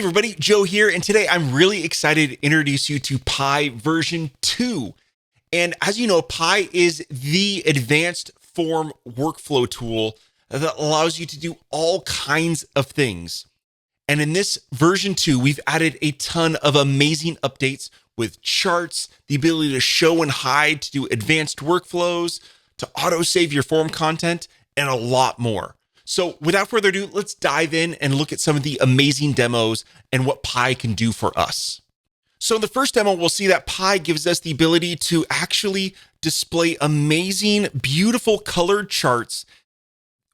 everybody, Joe here, and today I'm really excited to introduce you to Pi version 2. And as you know, Pi is the advanced form workflow tool that allows you to do all kinds of things. And in this version 2, we've added a ton of amazing updates with charts, the ability to show and hide, to do advanced workflows, to auto-save your form content, and a lot more. So without further ado, let's dive in and look at some of the amazing demos and what Pi can do for us. So in the first demo, we'll see that Pi gives us the ability to actually display amazing, beautiful colored charts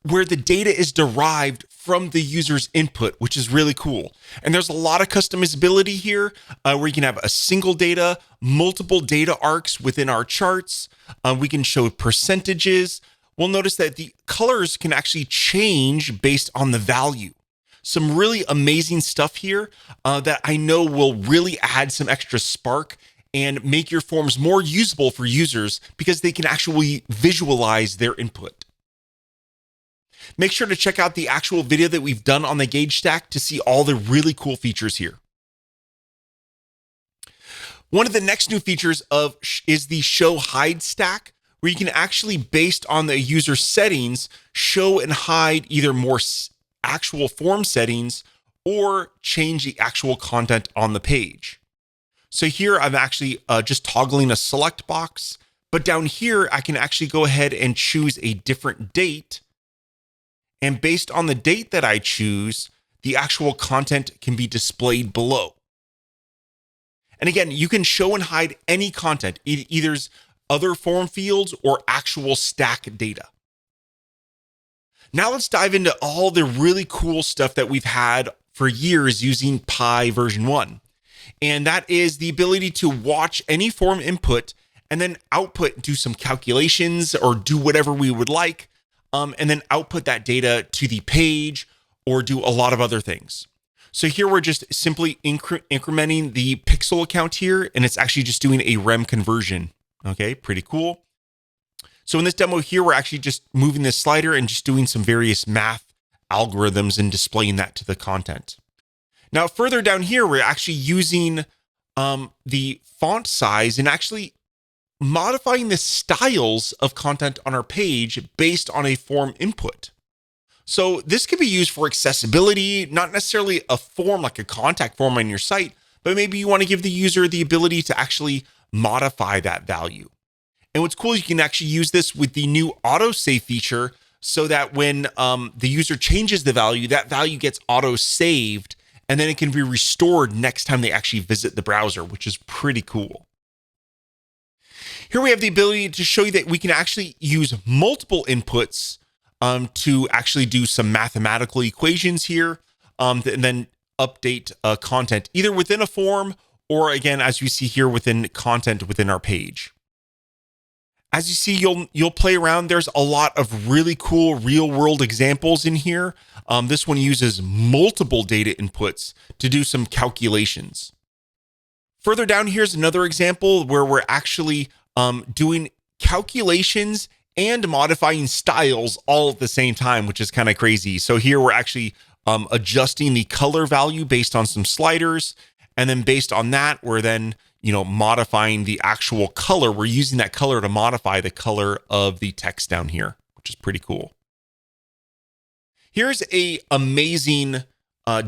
where the data is derived from the user's input, which is really cool. And there's a lot of customizability here where you can have a single data, multiple data arcs within our charts. We can show percentages. We'll notice that the colors can actually change based on the value. Some really amazing stuff here that I know will really add some extra spark and make your forms more usable for users because they can actually visualize their input. Make sure to check out the actual video that we've done on the Gauge Stack to see all the really cool features here. One of the next new features is the Show Hide stack, where you can actually, based on the user settings, show and hide either more actual form settings or change the actual content on the page. So here I'm actually just toggling a select box, but down here I can actually go ahead and choose a different date. And based on the date that I choose, the actual content can be displayed below. And again, you can show and hide any content, either other form fields or actual stack data. Now let's dive into all the really cool stuff that we've had for years using Pi version 1. And that is the ability to watch any form input and then output, do some calculations or do whatever we would like, and then output that data to the page or do a lot of other things. So here we're just simply incrementing the pixel account here, and it's actually just doing a rem conversion. Okay, pretty cool. So in this demo here, we're actually just moving this slider and just doing some various math algorithms and displaying that to the content. Now, further down here, we're actually using the font size and actually modifying the styles of content on our page based on a form input. So this could be used for accessibility, not necessarily a form like a contact form on your site, but maybe you want to give the user the ability to actually modify that value. And what's cool is you can actually use this with the new auto-save feature so that when the user changes the value, that value gets auto-saved and then it can be restored next time they actually visit the browser, which is pretty cool. Here we have the ability to show you that we can actually use multiple inputs to actually do some mathematical equations here and then update content either within a form or again, as you see here, within content within our page. As you see, you'll play around. There's a lot of really cool real world examples in here. This one uses multiple data inputs to do some calculations. Further down, here's another example where we're actually doing calculations and modifying styles all at the same time, which is kind of crazy. So here we're actually adjusting the color value based on some sliders. And then based on that, we're then, modifying the actual color. We're using that color to modify the color of the text down here, which is pretty cool. Here's a amazing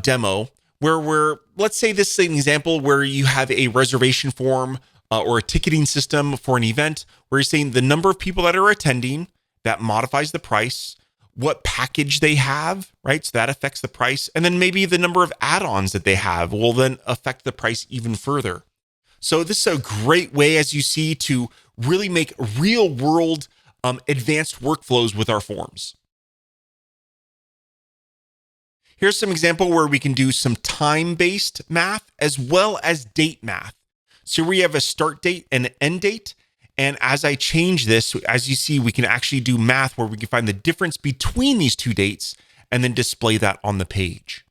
demo where let's say this is an example where you have a reservation form or a ticketing system for an event where you're saying the number of people that are attending, that modifies the price, what package they have, right? So that affects the price. And then maybe the number of add-ons that they have will then affect the price even further. So this is a great way, as you see, to really make real world advanced workflows with our forms. Here's some example where we can do some time-based math as well as date math. So we have a start date and an end date. And as I change this, as you see, we can actually do math where we can find the difference between these two dates and then display that on the page.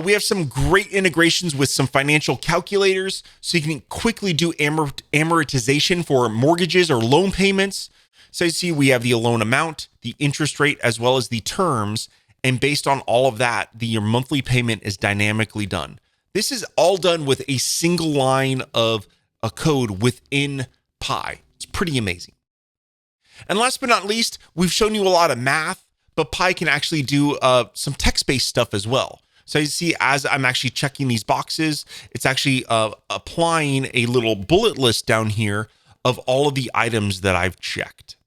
We have some great integrations with some financial calculators, so you can quickly do amortization for mortgages or loan payments. So you see we have the loan amount, the interest rate, as well as the terms. And based on all of that, your monthly payment is dynamically done. This is all done with a single line of a code within Pi. It's pretty amazing. And last but not least, we've shown you a lot of math, but Pi can actually do some text-based stuff as well. So you see, as I'm actually checking these boxes, it's actually applying a little bullet list down here of all of the items that I've checked.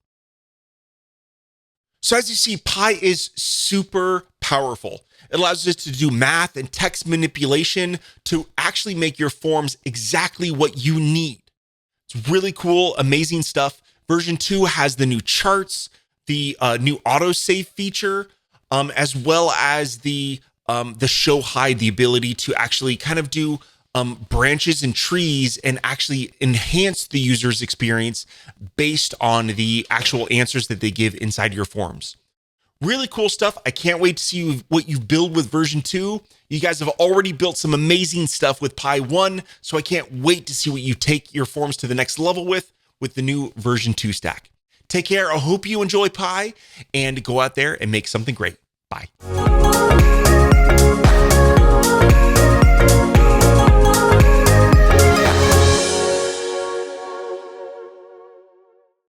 So as you see, Pi is super powerful. It allows us to do math and text manipulation to actually make your forms exactly what you need. It's really cool, amazing stuff. Version 2 has the new charts, the new autosave feature, as well as the show hide, the ability to actually kind of do branches and trees and actually enhance the user's experience based on the actual answers that they give inside your forms. Really cool stuff. I can't wait to see what you build with version 2. You guys have already built some amazing stuff with Pi 1, so I can't wait to see what you take your forms to the next level with the new version 2 stack. Take care. I hope you enjoy Pi and go out there and make something great. Bye.